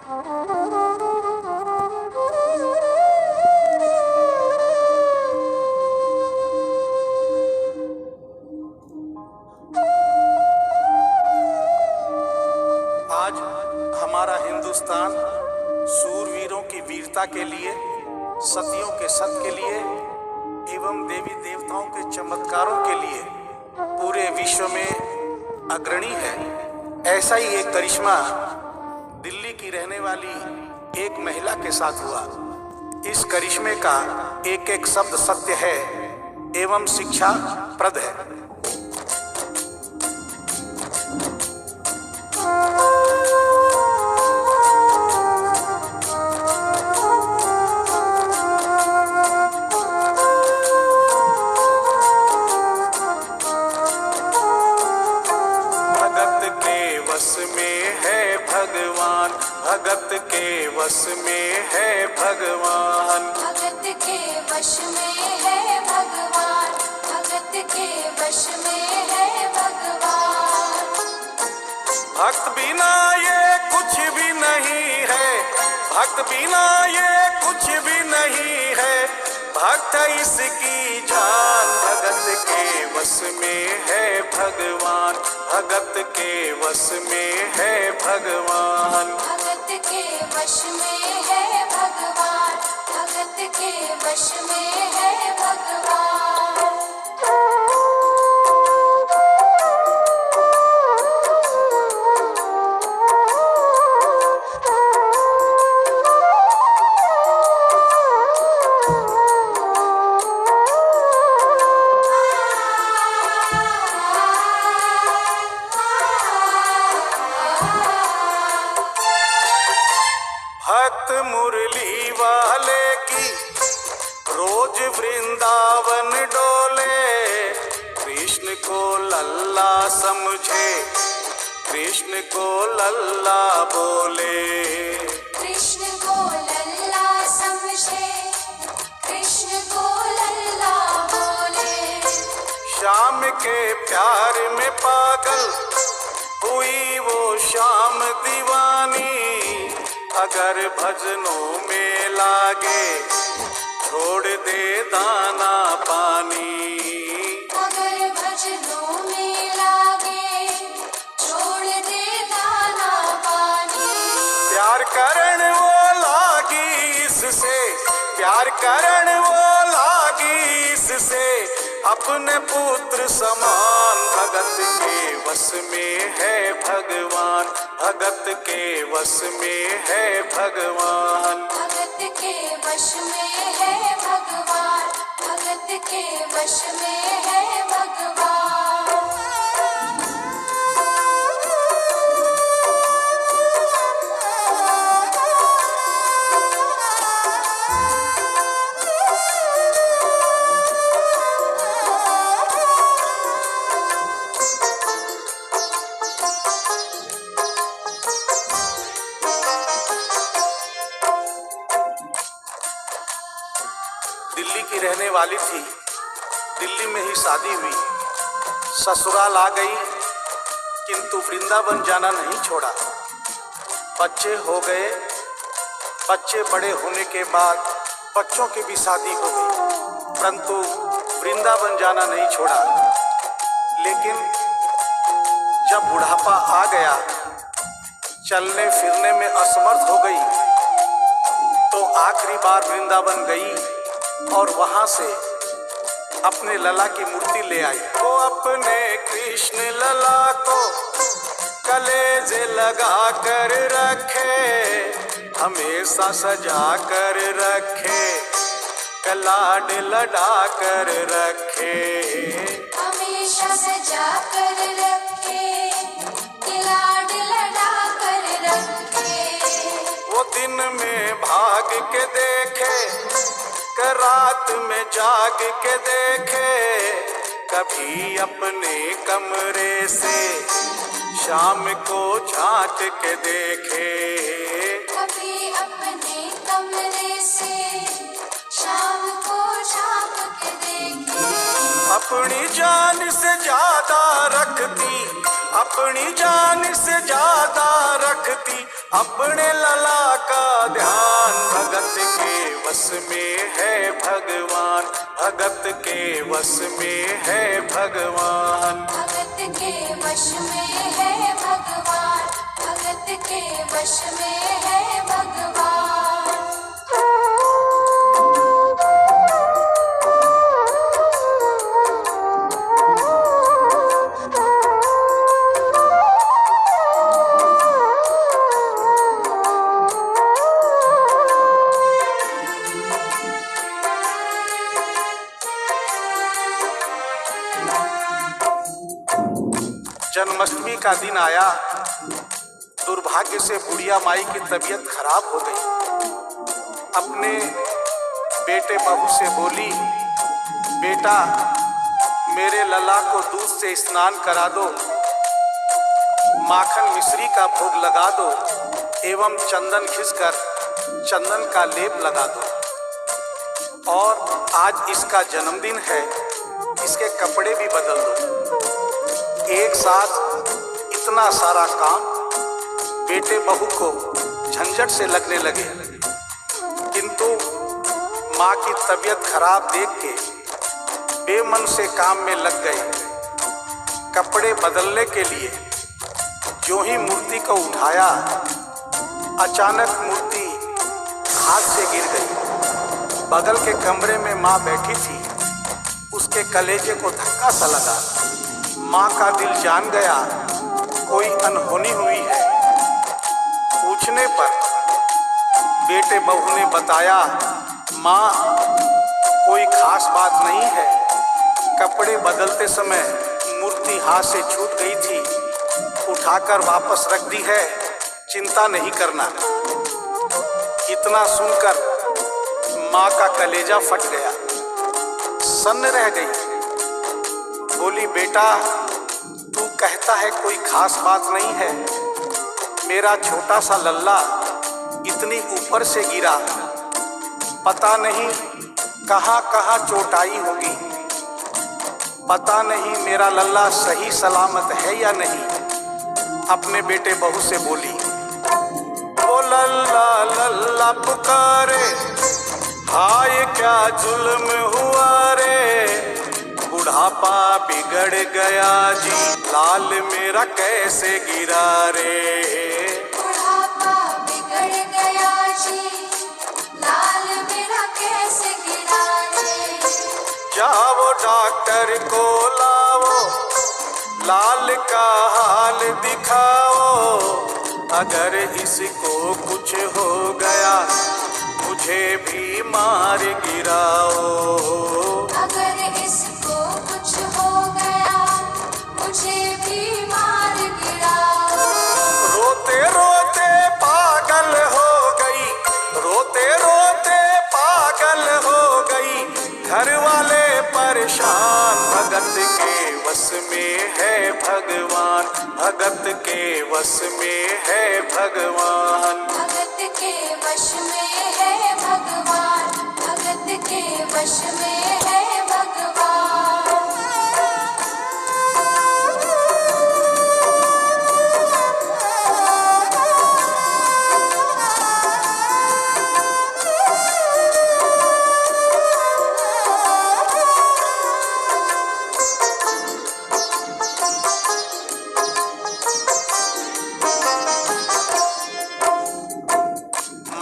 आज हमारा हिंदुस्तान सूरवीरों की वीरता के लिए, सतियों के सत के लिए एवं देवी देवताओं के चमत्कारों के लिए पूरे विश्व में अग्रणी है। ऐसा ही एक करिश्मा दिल्ली की रहने वाली एक महिला के साथ हुआ। इस करिश्मे का एक एक शब्द सत्य है एवं शिक्षा प्रद है। वश में है भगवान, भगत के वश में है भगवान, भगत के वश में है भगवान, भगत के वश में है भगवान। भक्त बिना ये कुछ भी नहीं है, भक्त बिना ये कुछ भी नहीं है, भक्त इसकी जान। भगत के वश में है भगवान, भगत के वश में है भगवान, भगत के वश में है भगवान, भगत के वश में है भगवान। भक्त मुरली वाले की रोज वृंदावन डोले, कृष्ण को लल्ला समझे, कृष्ण को लल्ला बोले, कृष्ण को लल्ला समझे, कृष्ण को लल्ला बोले। श्याम के प्यार में पागल हुई वो शाम दीवानी, अगर भजनों में लागे छोड़ दे दाना पानी, अगर भजनों में लागे छोड़ दे दाना पानी। प्यार करण वो लागी इससे, प्यार करण वो लागी इससे, अपने पुत्र समान। भगत के वश में है भगवान, भगत के वश में है भगवान, भगत के वश में है भगवान, भगत के वश में है भगवान। दिल्ली की रहने वाली थी, दिल्ली में ही शादी हुई, ससुराल आ गई किंतु वृंदावन जाना नहीं छोड़ा। बच्चे हो गए, बच्चे बड़े होने के बाद बच्चों की भी शादी हो गई, परंतु वृंदावन जाना नहीं छोड़ा। लेकिन जब बुढ़ापा आ गया, चलने फिरने में असमर्थ हो गई, तो आखिरी बार वृंदावन गई और वहां से अपने लला की मूर्ति ले आई। वो अपने कृष्ण लला को कलेजे लगा कर रखे, हमेशा सजा कर रखे, कलाड लड़ा कर रखे, हमेशा सजा कर रखे, लाड लड़ा कर रखे। वो दिन में भाग के देखे, रात में जाग के देखे, कभी अपने कमरे से शाम को झांक के देखे, कभी अपने कमरे से शाम को झांक के देखे। अपनी जान से ज्यादा रखती, अपनी जान से ज्यादा रखती अपने लला का ध्यान। भगत के वश में है भगवान, भगत के वश में है भगवान। भगत के वश में है भगवान, भगत के वश में है भगवान। जन्माष्टमी का दिन आया, दुर्भाग्य से बुढ़िया माई की तबीयत खराब हो गई। अपने बेटे बहू से बोली, बेटा मेरे लला को दूध से स्नान करा दो, माखन मिश्री का भोग लगा दो एवं चंदन घिसकर चंदन का लेप लगा दो। और आज इसका जन्मदिन है, इसके कपड़े भी बदल दो। एक साथ इतना सारा काम बेटे बहू को झंझट से लगने लगे, किंतु माँ की तबीयत खराब देख के बेमन से काम में लग गए। कपड़े बदलने के लिए जो ही मूर्ति को उठाया, अचानक मूर्ति हाथ से गिर गई। बगल के कमरे में माँ बैठी थी, उसके कलेजे को धक्का सा लगा। माँ का दिल जान गया कोई अनहोनी हुई है। पूछने पर बेटे बहू ने बताया, माँ कोई खास बात नहीं है, कपड़े बदलते समय मूर्ति हाथ से छूट गई थी, उठाकर वापस रख दी है, चिंता नहीं करना। इतना सुनकर माँ का कलेजा फट गया, सन्न रह गई। बोली, बेटा तू कहता है कोई खास बात नहीं है, मेरा छोटा सा लल्ला इतनी ऊपर से गिरा, पता नहीं कहाँ कहाँ चोट आई होगी, पता नहीं मेरा लल्ला सही सलामत है या नहीं। अपने बेटे बहू से बोली, वो लल्ला लल्ला पुकारे, हाय क्या जुल्म हुआ रे, बुढ़ापा बिगड़ गया जी, लाल मेरा कैसे गिरा रे। बुढ़ापा बिगड़ गया जी, लाल मेरा कैसे गिरा रे। जाओ डॉक्टर को लाओ, लाल का हाल दिखाओ, अगर इसको कुछ हो गया मुझे भी मार गिराओ। अगर इसको कुछ हो गया मुझे भी मार गिराओ। रोते रोते पागल हो गई, रोते रोते पागल हो गई, घर वाले परेशान। भगत के वश में है भगवान, भगत के वश में है भगवान। भगत के वश में है भगवान, भगत के वश में है भगवान।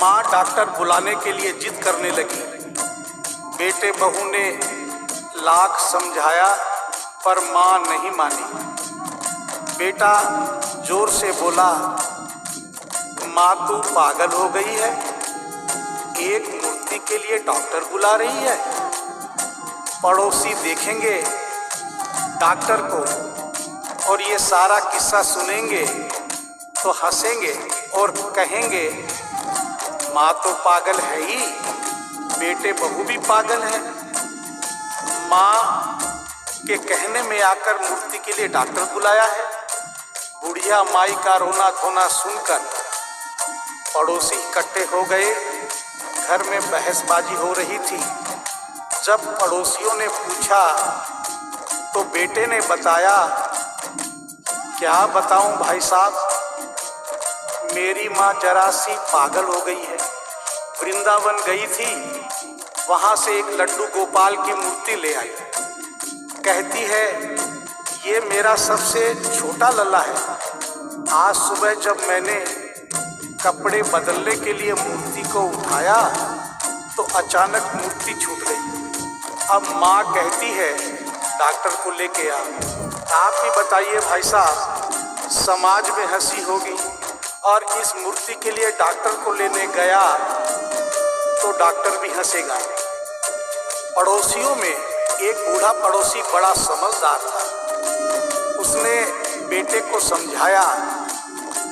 माँ डॉक्टर बुलाने के लिए जिद करने लगी। बेटे बहू ने लाख समझाया पर माँ नहीं मानी। बेटा जोर से बोला, माँ तू पागल हो गई है, एक मूर्ति के लिए डॉक्टर बुला रही है। पड़ोसी देखेंगे डॉक्टर को और ये सारा किस्सा सुनेंगे तो हंसेंगे और कहेंगे माँ तो पागल है ही, बेटे बहू भी पागल है। माँ के कहने में आकर मूर्ति के लिए डॉक्टर बुलाया है। बुढ़िया माई का रोना धोना सुनकर पड़ोसी इकट्ठे हो गए। घर में बहसबाजी हो रही थी। जब पड़ोसियों ने पूछा तो बेटे ने बताया, क्या बताऊं भाई साहब, मेरी माँ जरा सी पागल हो गई है। वृंदावन गई थी, वहां से एक लड्डू गोपाल की मूर्ति ले आई। कहती है ये मेरा सबसे छोटा लल्ला है। आज सुबह जब मैंने कपड़े बदलने के लिए मूर्ति को उठाया तो अचानक मूर्ति छूट गई। अब माँ कहती है डॉक्टर को लेके आ। आप ही बताइए भाई साहब, समाज में हंसी होगी और इस मूर्ति के लिए डॉक्टर को लेने गया तो डॉक्टर भी हंसेगा। पड़ोसियों में एक बूढ़ा पड़ोसी बड़ा समझदार था। उसने बेटे को समझाया,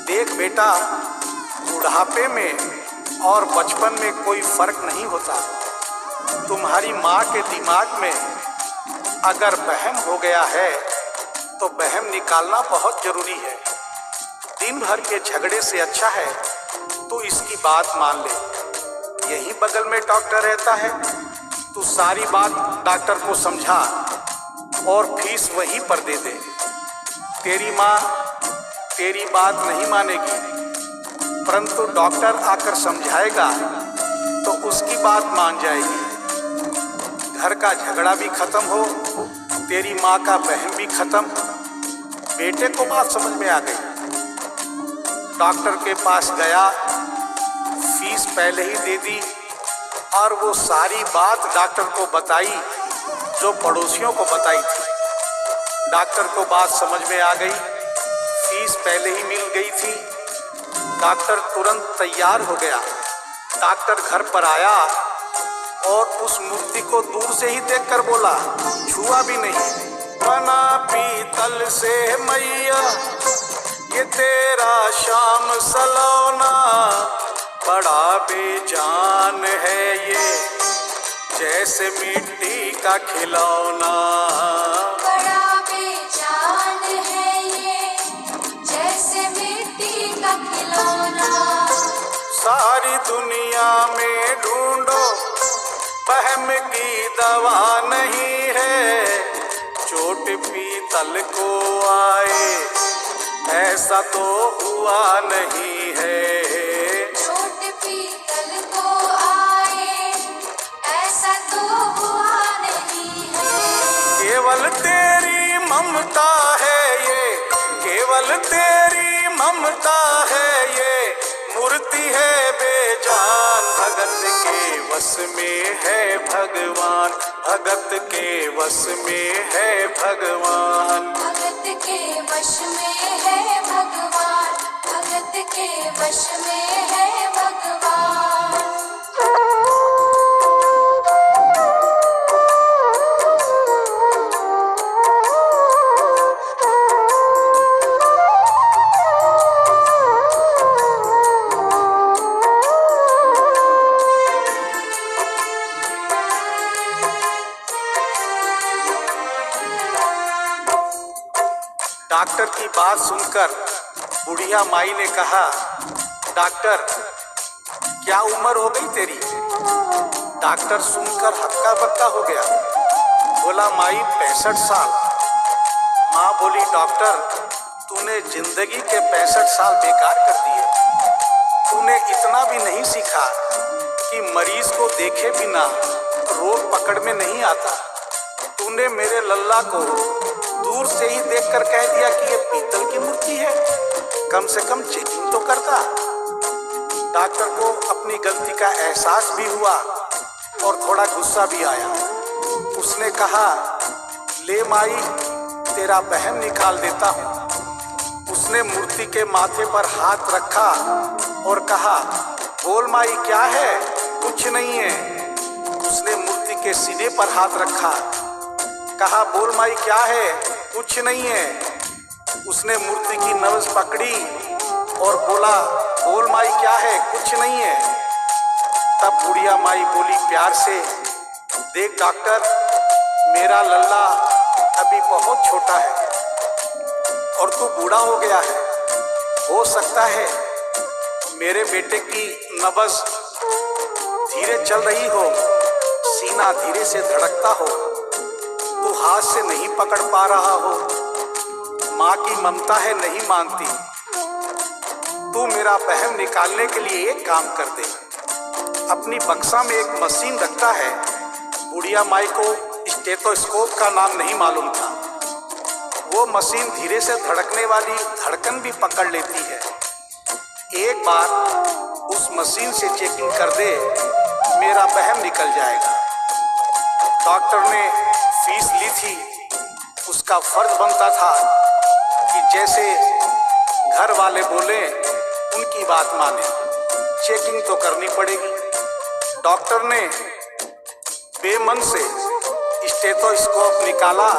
देख बेटा, बुढ़ापे में और बचपन में कोई फर्क नहीं होता। तुम्हारी माँ के दिमाग में अगर वहम हो गया है तो वहम निकालना बहुत जरूरी है। दिन भर के झगड़े से अच्छा है तो इसकी बात मान ले। यहीं बगल में डॉक्टर रहता है, तू सारी बात डॉक्टर को समझा और फीस वहीं पर दे दे। तेरी माँ तेरी बात नहीं मानेगी, परंतु डॉक्टर आकर समझाएगा तो उसकी बात मान जाएगी। घर का झगड़ा भी खत्म हो, तेरी माँ का वहम भी खत्म। बेटे को बात समझ में आ गई। डॉक्टर के पास गया, फीस पहले ही दे दी और वो सारी बात डॉक्टर को बताई जो पड़ोसियों को बताई थी। डॉक्टर को बात समझ में आ गई, फीस पहले ही मिल गई थी। डॉक्टर तुरंत तैयार हो गया। डॉक्टर घर पर आया और उस मूर्ति को दूर से ही देखकर बोला, छुआ भी नहीं। बना पीतल से मैया ये तेरा शाम सलोना, बड़ा बेजान है ये जैसे मिट्टी का खिलौना। बड़ा बेजान है ये जैसे मिट्टी का खिलौना। सारी दुनिया में ढूंढो वहम की दवा नहीं है, चोट पीतल को आए ऐसा तो हुआ नहीं है। चोट पीतल को आए ऐसा तो हुआ नहीं है। केवल तेरी ममता है ये, केवल तेरी ममता है ये, मूर्ति है बेजान। भगत के वश में है भगवान, भगत के वश में है भगवान। भगत के वश में है भगवान, भगत के वश में है भगवान। डॉक्टर की बात सुनकर बुढ़िया माई ने कहा, डॉक्टर क्या उम्र हो गई तेरी? डॉक्टर सुनकर हक्का बक्का हो गया। बोला माई 65 साल। माँ बोली डॉक्टर तूने जिंदगी के 65 साल बेकार कर दिए। तूने इतना भी नहीं सीखा कि मरीज को देखे बिना रोग पकड़ में नहीं आता। तूने मेरे लल्ला को दूर से ही देखकर कह दिया कि ये पीतल की मूर्ति है, कम से कम चेकिंग तो करता। डॉक्टर को अपनी गलती का एहसास भी हुआ और थोड़ा गुस्सा भी आया। उसने कहा ले माई तेरा बहन निकाल देता हूँ। उसने मूर्ति के माथे पर हाथ रखा और कहा बोल माई क्या है? कुछ नहीं है। उसने मूर्ति के सीने पर हाथ रखा, कहा बोल माई क्या है? कुछ नहीं है। उसने मूर्ति की नब्ज पकड़ी और बोला बोल माई क्या है? कुछ नहीं है। तब बुढ़िया माई बोली प्यार से, देख डॉक्टर मेरा लल्ला अभी बहुत छोटा है और तू बूढ़ा हो गया है। हो सकता है मेरे बेटे की नब्ज धीरे चल रही हो, सीना धीरे से धड़कता हो। तू हाथ से नहीं पकड़ पा रहा हो, माँ की ममता है नहीं मानती, तू मेरा वहम निकालने के लिए एक काम कर दे। अपनी बक्सा में एक मशीन रखता है, बुढ़िया माई को स्टेथोस्कोप का नाम नहीं मालूम था। वो मशीन धीरे से धड़कने वाली धड़कन भी पकड़ लेती है। एक बार उस मशीन से चेकिंग कर दे, मेरा वहम निकल जाएगा। डॉक्टर ने फीस ली थी, उसका फर्ज बनता था कि जैसे घर वाले बोले उनकी बात माने। चेकिंग तो करनी पड़ेगी। डॉक्टर ने बेमन से स्टेथोस्कोप निकाला,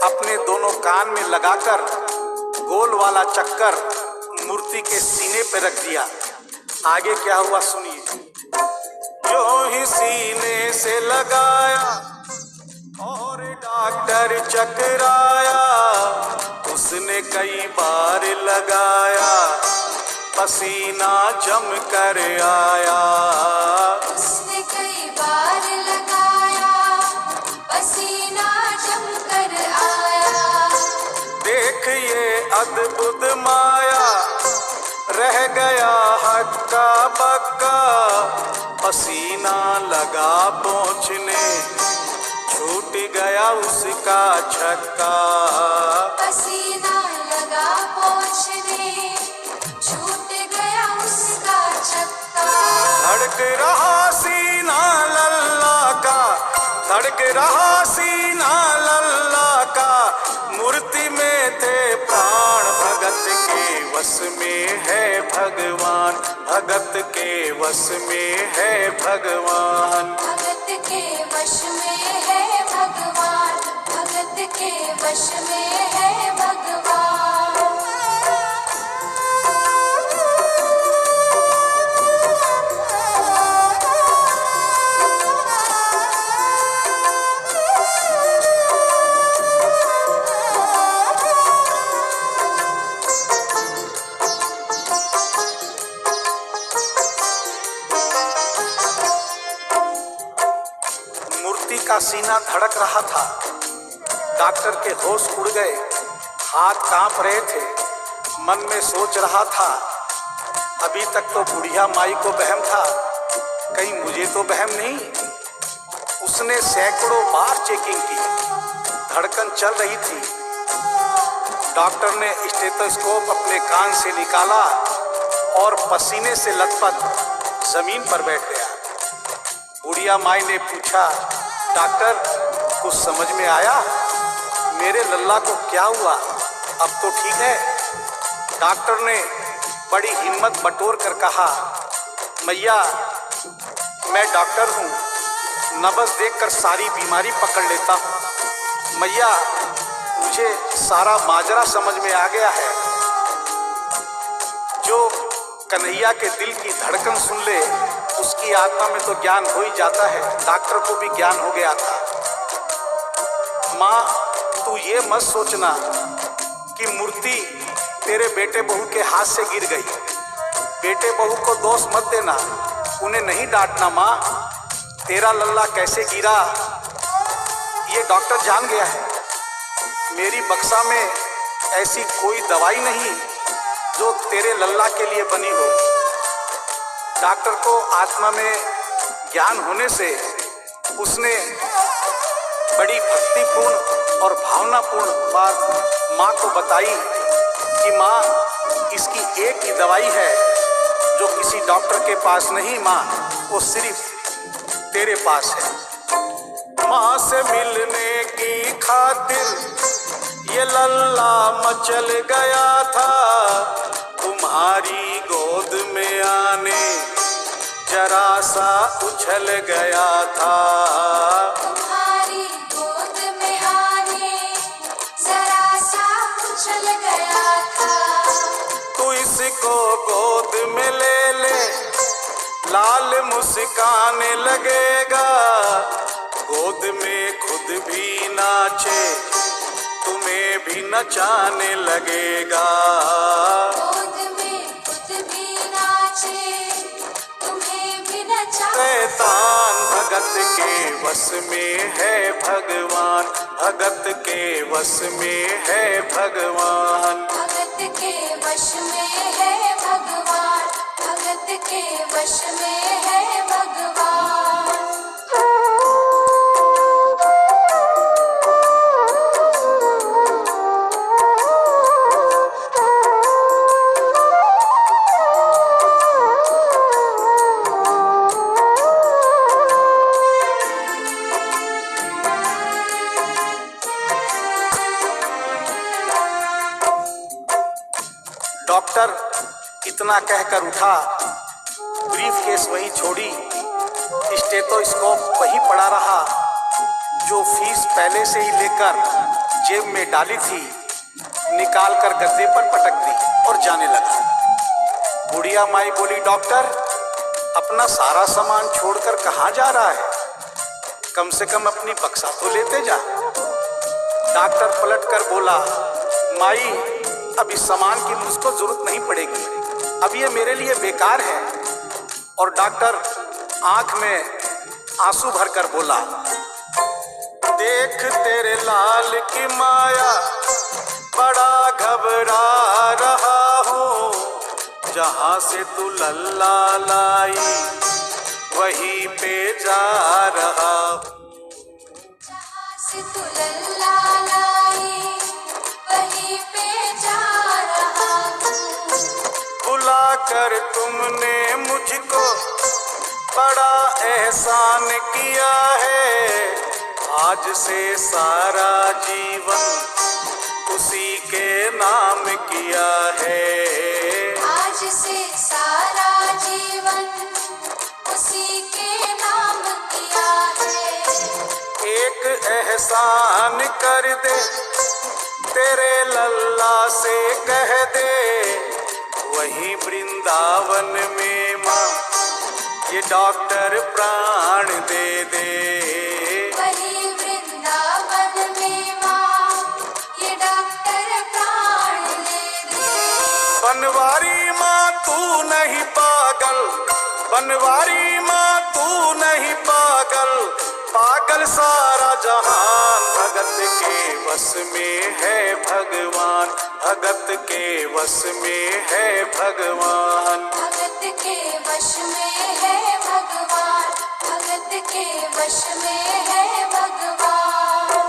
अपने दोनों कान में लगाकर गोल वाला चक्कर मूर्ति के सीने पे रख दिया। आगे क्या हुआ सुनिए। जो ही सीने से लगाया और डॉक्टर चकराया, उसने कई बार लगाया, पसीना जम कर आया। उसने कई बार लगाया, पसीना जम कर आया। देख ये अद्भुत माया, रह गया हक्का बक्का, पसीना लगा पहुँचने, छूट गया उसका छक्का। पसीना लगा पहुँचने, छूट गया उसका छक्का। धड़क रहा सीना लल्ला का, धड़क रहा सीना लल्ला का, मूर्ति में थे प्राण, भगत के वश में है भगवान, भगत के वश में है भगवान। भगत के वश में है भगवान, भगत के वश में है भगवान। मूर्ति का सीना धड़क रहा था। डॉक्टर के होश उड़ गए, हाथ कांप रहे थे। मन में सोच रहा था, अभी तक तो बुढ़िया माई को वहम था, कहीं मुझे तो वहम नहीं। उसने सैकड़ों बार चेकिंग की, धड़कन चल रही थी। डॉक्टर ने स्टेथोस्कोप अपने कान से निकाला और पसीने से लथपथ जमीन पर बैठ गया। बुढ़िया माई ने पूछा, डॉक्टर कुछ समझ में आया? मेरे लल्ला को क्या हुआ? अब तो ठीक है। डॉक्टर ने बड़ी हिम्मत बटोर कर कहा, मैया मैं डॉक्टर हूँ, नब्ज देखकर सारी बीमारी पकड़ लेता हूँ। मैया मुझे सारा माजरा समझ में आ गया है। जो कन्हैया के दिल की धड़कन सुन ले, उसकी आत्मा में तो ज्ञान हो ही जाता है। डॉक्टर को भी ज्ञान हो गया था। माँ तू ये मत सोचना कि मूर्ति तेरे बेटे बहू के हाथ से गिर गई। बेटे बहू को दोष मत देना, उन्हें नहीं डांटना। माँ तेरा लल्ला कैसे गिरा ये डॉक्टर जान गया है। मेरी बक्सा में ऐसी कोई दवाई नहीं जो तेरे लल्ला के लिए बनी हो। डॉक्टर को आत्मा में ज्ञान होने से उसने बड़ी भक्तिपूर्ण और भावनापूर्ण बात माँ को बताई कि माँ इसकी एक ही दवाई है जो किसी डॉक्टर के पास नहीं, माँ वो सिर्फ तेरे पास है। माँ से मिलने की खातिर ये लल्ला मचल गया था, तुम्हारी गोद में आने जरा सा उछल गया था। तुम्हारी गोद में आने जरा सा उछल गया था। तू इसको गोद में ले ले, लाल मुस्काने लगेगा। गोद में खुद भी नाचे, तुम्हें भी नचाने लगेगा। गोद में खुद भी नाचे, तुम्हें भी नचा शैतान, भगत के वश में है भगवान, भगत के वश में है भगवान। भगत के वश में है भगवान, भगत के वश में है भगवान। डॉक्टर इतना कहकर उठा, ब्रीफ केस वही छोड़ी, स्टेथोस्कोप वही पड़ा रहा जो फीस पहले से ही लेकर जेब में डाली थी, निकाल कर गद्दे पर पटक दी और जाने लगा। बुढ़िया माई बोली, डॉक्टर अपना सारा सामान छोड़कर कहाँ जा रहा है, कम से कम अपनी बक्सा तो लेते जा। डॉक्टर पलट कर बोला, माई अब इस सामान की मुझको जरूरत नहीं पड़ेगी, अब ये मेरे लिए बेकार है। और डॉक्टर आंख में आंसू भरकर बोला, देख तेरे लाल की माया, बड़ा घबरा रहा हूँ, जहाँ से तू लल्ला लाई वहीं पे जा रहा। जहाँ से तू लल्ला लाई वहीं पे जा रहा हूँ। बुला कर तुमने मुझको बड़ा एहसान किया है, आज से सारा जीवन उसी के नाम किया है। आज से सारा जीवन उसी के नाम किया है। एक एहसान कर दे, तेरे लल्ला से कह दे, वहीं वृंदावन में माँ ये डॉक्टर प्राण दे दे। वहीं वृंदावन में माँ ये डॉक्टर प्राण दे दे। बनवारी माँ तू नहीं पागल, बनवारी माँ तू नहीं पागल, पागल सारा जहान, भगत के वश में है भगवान, भगत के वश में है भगवान। भगत के वश में है भगवान, भगत के वश में है भगवान।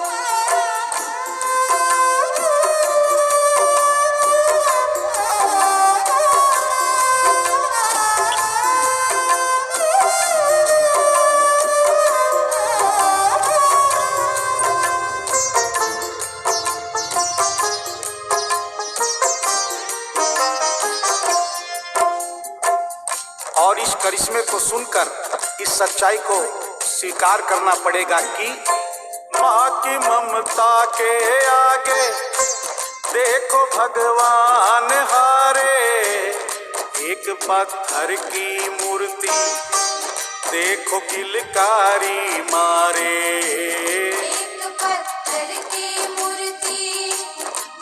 और इस करिश्मे को सुनकर इस सच्चाई को स्वीकार करना पड़ेगा कि माँ की ममता के आगे देखो भगवान हारे। एक पत्थर की मूर्ति देखो किलकारी मारे। एक पत्थर की मूर्ति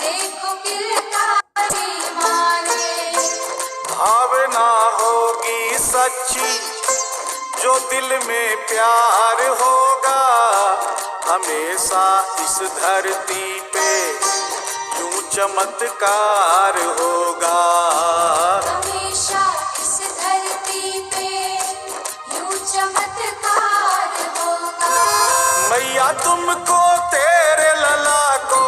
देखो किलकारी मारे। भावना होगी सच्ची जो दिल में प्यार होगा, हमेशा इस धरती पे यूं चमत्कार होगा। हमेशा इस धरती पे यूं चमत्कार होगा। मैया तुमको तेरे लला को,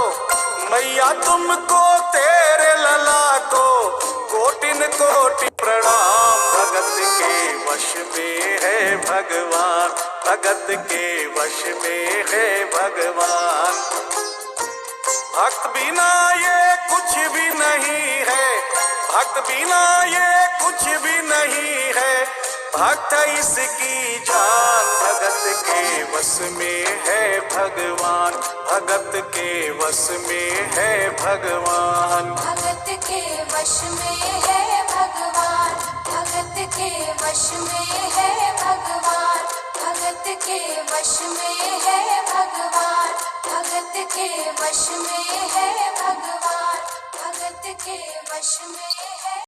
मैया तुमको तेरे लला को कोटिन कोटि प्रणाम। भगत के वश में है भगवान, भगत के वश में है भगवान। भक्त बिना ये कुछ भी नहीं है, भक्त बिना ये कुछ भी नहीं है, भक्त इसकी जान। भगत के वश में है भगवान, भगत के वश में है भगवान। भगत के वश में है भगवान, भगत के वश में है भगवान। भगत के वश में है भगवान, भगत के वश में है भगवान। भगत के वश में है।